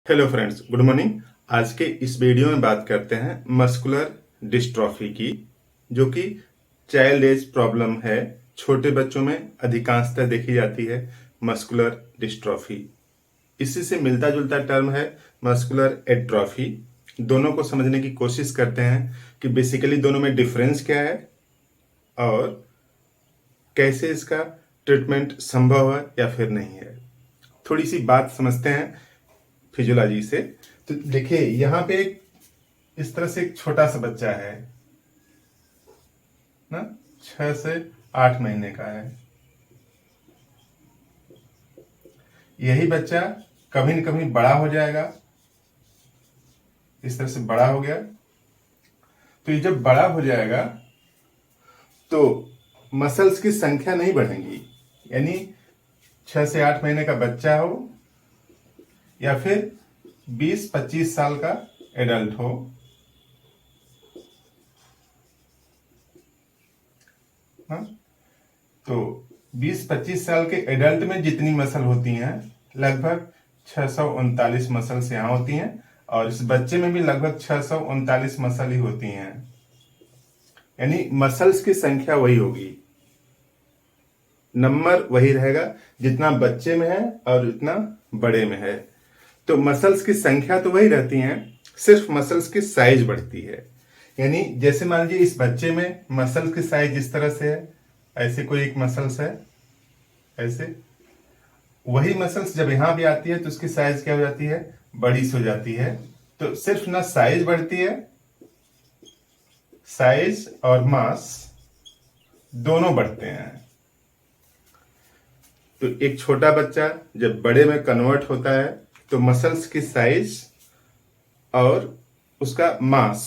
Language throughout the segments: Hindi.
Hello friends, good morning. आज के इस वीडियो में बात करते हैं मस्कुलर डिस्ट्रॉफी की, जो कि चाइल्ड एज प्रॉब्लम है। छोटे बच्चों में अधिकांशतः देखी जाती है मस्कुलर डिस्ट्रॉफी। इसी से मिलता जुलता टर्म है मस्कुलर एट्रॉफी। दोनों को समझने की कोशिश करते हैं कि बेसिकली दोनों में डिफरेंस क्या है और कैसे इसका ट्रीटमेंट संभव है या फिर नहीं है। थोड़ी सी बात समझते हैं फिजियोलॉजी से। तो देखिए, यहाँ पे एक इस तरह से एक छोटा सा बच्चा है ना, 6 से 8 महीने का है। यही बच्चा कभी न कभी बड़ा हो जाएगा। इस तरह से बड़ा हो गया, तो ये जब बड़ा हो जाएगा तो मसल्स की संख्या नहीं बढ़ेगी। यानी 6 से 8 महीने का बच्चा हो या फिर 20-25 साल का एडल्ट हो, हाँ, तो 20-25 साल के एडल्ट में जितनी मसल होती हैं लगभग 639 मसल्स यहाँ होती हैं, और इस बच्चे में भी लगभग 639 मसल ही होती हैं। यानी मसल्स की संख्या वही होगी, नंबर वही रहेगा जितना बच्चे में है और जितना बड़े में है। तो मसल्स की संख्या तो वही रहती हैं, सिर्फ मसल्स की साइज बढ़ती है। यानी जैसे मान लीजिए इस बच्चे में मसल्स की साइज इस तरह से है, ऐसे कोई एक मसल्स है, ऐसे वही मसल्स जब यहां भी आती है तो उसकी साइज क्या हो जाती है, बड़ी सी हो जाती है। तो सिर्फ ना साइज बढ़ती है, साइज और मास दोनों बढ़ते हैं। तो एक छोटा बच्चा जब बड़े में कन्वर्ट होता है तो मसल्स की साइज और उसका मास,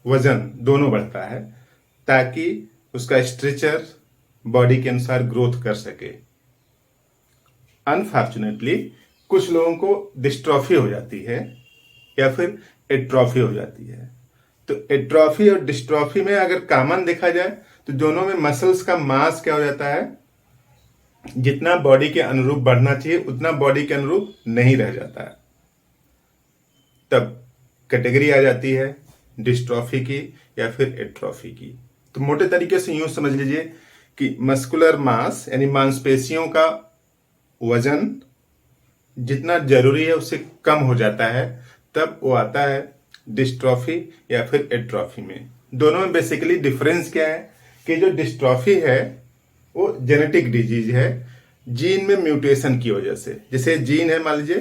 वजन दोनों बढ़ता है, ताकि उसका स्ट्रेचर बॉडी के अनुसार ग्रोथ कर सके। अनफॉर्चुनेटली कुछ लोगों को डिस्ट्रॉफी हो जाती है या फिर एट्रॉफी हो जाती है। तो एट्रॉफी और डिस्ट्रॉफी में अगर कॉमन देखा जाए तो दोनों में मसल्स का मास क्या हो जाता है, जितना बॉडी के अनुरूप बढ़ना चाहिए उतना बॉडी के अनुरूप नहीं रह जाता है। तब कैटेगरी आ जाती है डिस्ट्रॉफी की या फिर एट्रॉफी की। तो मोटे तरीके से यूं समझ लीजिए कि मस्कुलर मास यानी मांसपेशियों का वजन जितना जरूरी है उससे कम हो जाता है, तब वो आता है डिस्ट्रॉफी या फिर एट्रॉफी में। दोनों में बेसिकली डिफरेंस क्या है कि जो डिस्ट्रॉफी है वो जेनेटिक डिजीज है, जीन में म्यूटेशन की वजह से। जैसे जीन है, मान लीजिए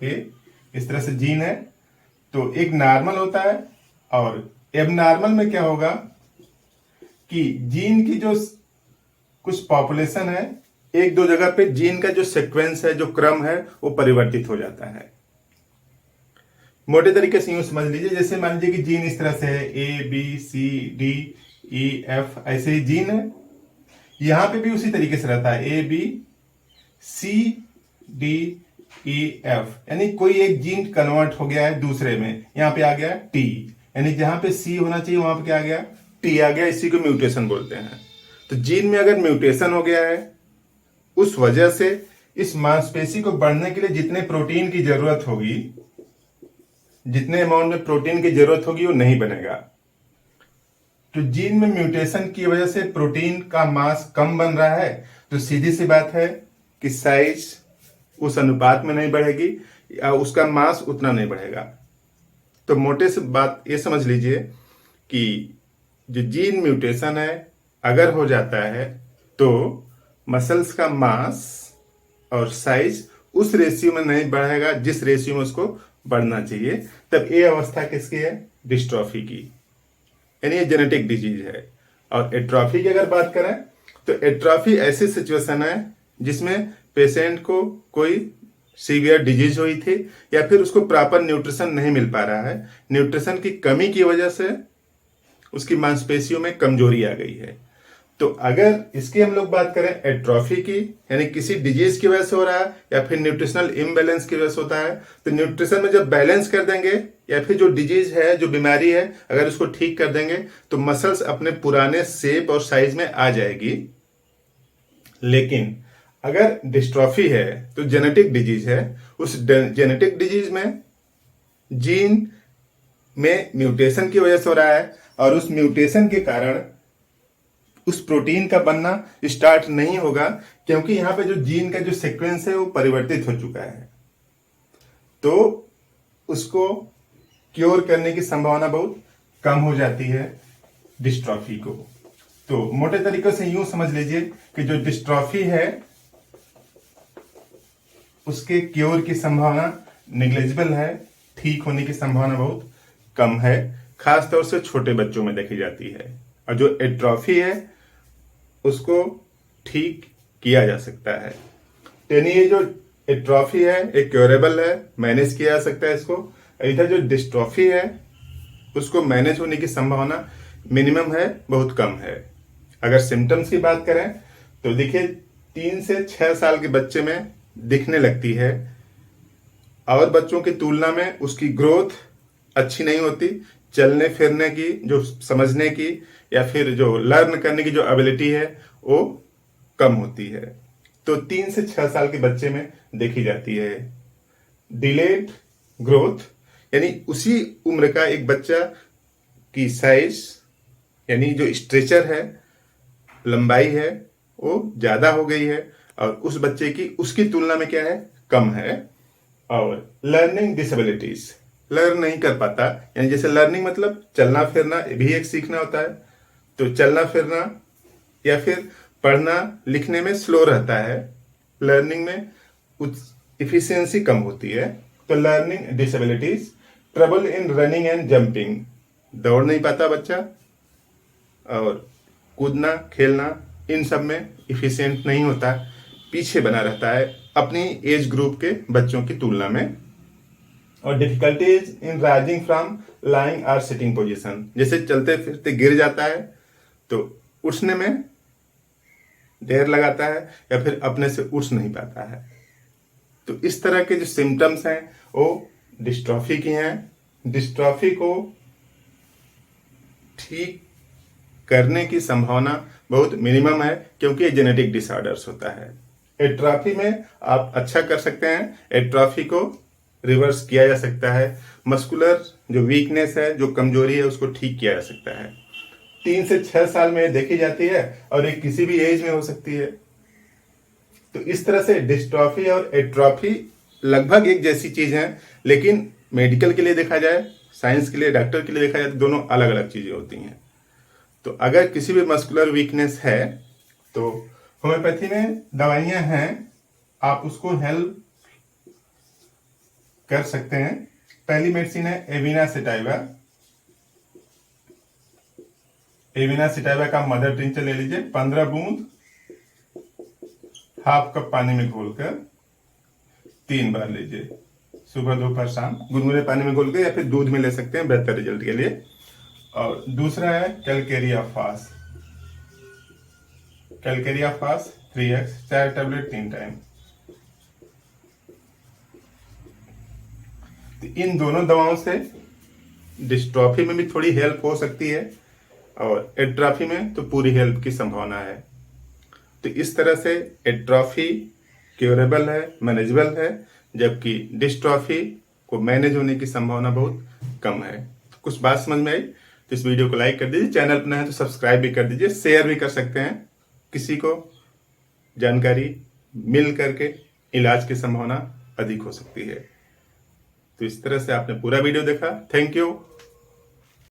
ये इस तरह से जीन है, तो एक नॉर्मल होता है और एबनॉर्मल में क्या होगा कि जीन की जो कुछ पॉपुलेशन है, एक दो जगह पे जीन का जो सीक्वेंस है, जो क्रम है, वो परिवर्तित हो जाता है। मोटे तरीके से यूं समझ लीजिए, जैसे मान लीजिए कि जीन इस तरह से है, ABCDEF, ऐसे ही जीन है। यहां पे भी उसी तरीके से रहता है, ABCDEF, यानी कोई एक जीन कन्वर्ट हो गया है दूसरे में, यहां पे आ गया T, यानी जहां पे C होना चाहिए वहां पे क्या आ गया, T आ गया। इसी को म्यूटेशन बोलते हैं। तो जीन में अगर म्यूटेशन हो गया है, उस वजह से इस मांसपेशी को बढ़ने के लिए जितने प्रोटीन की जरूरत होगी, जितने अमाउंट में प्रोटीन की जरूरत होगी, वो नहीं बनेगा। तो जीन में म्यूटेशन की वजह से प्रोटीन का मास कम बन रहा है, तो सीधी सी बात है कि साइज उस अनुपात में नहीं बढ़ेगी या उसका मास उतना नहीं बढ़ेगा। तो मोटे से बात ये समझ लीजिए कि जो जीन म्यूटेशन है अगर हो जाता है तो मसल्स का मास और साइज उस रेशियो में नहीं बढ़ेगा जिस रेशियो में उसको बढ़ना चाहिए। तब ये अवस्था किसकी है, डिस्ट्रॉफी की, यानी ये जेनेटिक डिजीज है। और एट्रॉफी की अगर बात करें तो एट्रॉफी ऐसी सिचुएशन है जिसमें पेशेंट को कोई सीवियर डिजीज हुई थी या फिर उसको प्रॉपर न्यूट्रिशन नहीं मिल पा रहा है, न्यूट्रिशन की कमी की वजह से उसकी मांसपेशियों में कमजोरी आ गई है। तो अगर इसकी हम लोग बात करें एट्रॉफी की, यानी किसी डिजीज की वजह से हो रहा है या फिर न्यूट्रिशनल इम्बैलेंस की वजह से होता है, तो न्यूट्रिशन में जब बैलेंस कर देंगे या फिर जो डिजीज है, जो बीमारी है, अगर उसको ठीक कर देंगे तो मसल्स अपने पुराने शेप और साइज में आ जाएगी। लेकिन अगर डिस्ट्रॉफी है तो जेनेटिक डिजीज है, उस जेनेटिक डिजीज में जीन में म्यूटेशन की वजह से हो रहा है और उस म्यूटेशन के कारण उस प्रोटीन का बनना स्टार्ट नहीं होगा, क्योंकि यहां पे जो जीन का जो सीक्वेंस है वो परिवर्तित हो चुका है। तो उसको क्योर करने की संभावना बहुत कम हो जाती है डिस्ट्रॉफी को। तो मोटे तरीके से यूं समझ लीजिए कि जो डिस्ट्रॉफी है उसके क्योर की संभावना निग्लेजिबल है, ठीक होने की संभावना बहुत कम है, खासतौर से छोटे बच्चों में देखी जाती है। और जो एट्रॉफी है उसको ठीक किया जा सकता है। यानी ये जो एट्रॉफी है एक क्योरेबल है, मैनेज किया जा सकता है इसको। इधर जो डिस्ट्रॉफी है उसको मैनेज होने की संभावना मिनिमम है, बहुत कम है। अगर सिम्टम्स की बात करें तो देखिए 3 से 6 साल के बच्चे में दिखने लगती है और बच्चों की तुलना में उसकी ग्रोथ अच्छी नहीं होती, चलने फिरने की, जो समझने की या फिर जो लर्न करने की जो एबिलिटी है वो कम होती है। तो 3 से 6 साल के बच्चे में देखी जाती है। डिलेड ग्रोथ यानी उसी उम्र का एक बच्चा की साइज यानी जो स्ट्रेचर है, लंबाई है, वो ज्यादा हो गई है और उस बच्चे की उसकी तुलना में क्या है, कम है। और लर्निंग डिसेबिलिटीज, लर्न नहीं कर पाता, यानी जैसे लर्निंग मतलब चलना फिरना भी एक सीखना होता है, तो चलना फिरना या फिर पढ़ना लिखने में स्लो रहता है, लर्निंग में इफिशियंसी कम होती है। तो learning disabilities, trouble in running and jumping, दौड़ नहीं पाता बच्चा और कूदना खेलना इन सब में इफिशियंट नहीं होता, पीछे बना रहता है अपनी एज ग्रुप के बच्चों की तुलना में। और difficulties in rising from lying और सिटिंग पोजीशन, जैसे चलते फिरते गिर जाता है तो उठने में देर लगाता है या फिर अपने से उठ नहीं पाता है। तो इस तरह के जो सिम्टम्स हैं वो डिस्ट्रॉफी की हैं। डिस्ट्रॉफी को ठीक करने की संभावना बहुत मिनिमम है, क्योंकि ये जेनेटिक डिसऑर्डर्स होता है। एट्रॉफी में आप अच्छा कर सकते हैं, एट्रॉफी को रिवर्स किया जा सकता है, मस्कुलर जो वीकनेस है, जो कमजोरी है, उसको ठीक किया जा सकता है। 3 से 6 साल में देखी जाती है और एक किसी भी एज में हो सकती है। तो इस तरह से डिस्ट्रॉफी और एट्रॉफी लगभग एक जैसी चीज है, लेकिन मेडिकल के लिए देखा जाए, साइंस के लिए, डॉक्टर के लिए देखा जाए तो दोनों अलग अलग चीजें होती हैं। तो अगर किसी भी मस्कुलर वीकनेस है तो होम्योपैथी में दवाइयां हैं, आप उसको हेल्प कर सकते हैं। पहली मेडिसिन है एविना सेटाइवा। एविना सेटाइवा का मदर टिंचर ले लीजिए, 15 बूंद हाफ कप पानी में घोलकर 3 बार लीजिए, सुबह दोपहर शाम, गुनगुने पानी में घोल के या फिर दूध में ले सकते हैं बेहतर रिजल्ट के लिए। और दूसरा है कैलकेरिया फास। कैलकेरिया फास 3x, 4 टैबलेट 3 टाइम। तो इन दोनों दवाओं से डिस्ट्रॉफी में भी थोड़ी हेल्प हो सकती है और एट्रॉफी में तो पूरी हेल्प की संभावना है। तो इस तरह से एट्रॉफी क्योरेबल है, मैनेजेबल है, जबकि डिस्ट्रॉफी को मैनेज होने की संभावना बहुत कम है। तो कुछ बात समझ में आई तो इस वीडियो को लाइक कर दीजिए, चैनल पर नए हैं तो सब्सक्राइब भी कर दीजिए, शेयर भी कर सकते हैं, किसी को जानकारी मिल करके इलाज की संभावना अधिक हो सकती है। तो इस तरह से आपने पूरा वीडियो देखा, थैंक यू।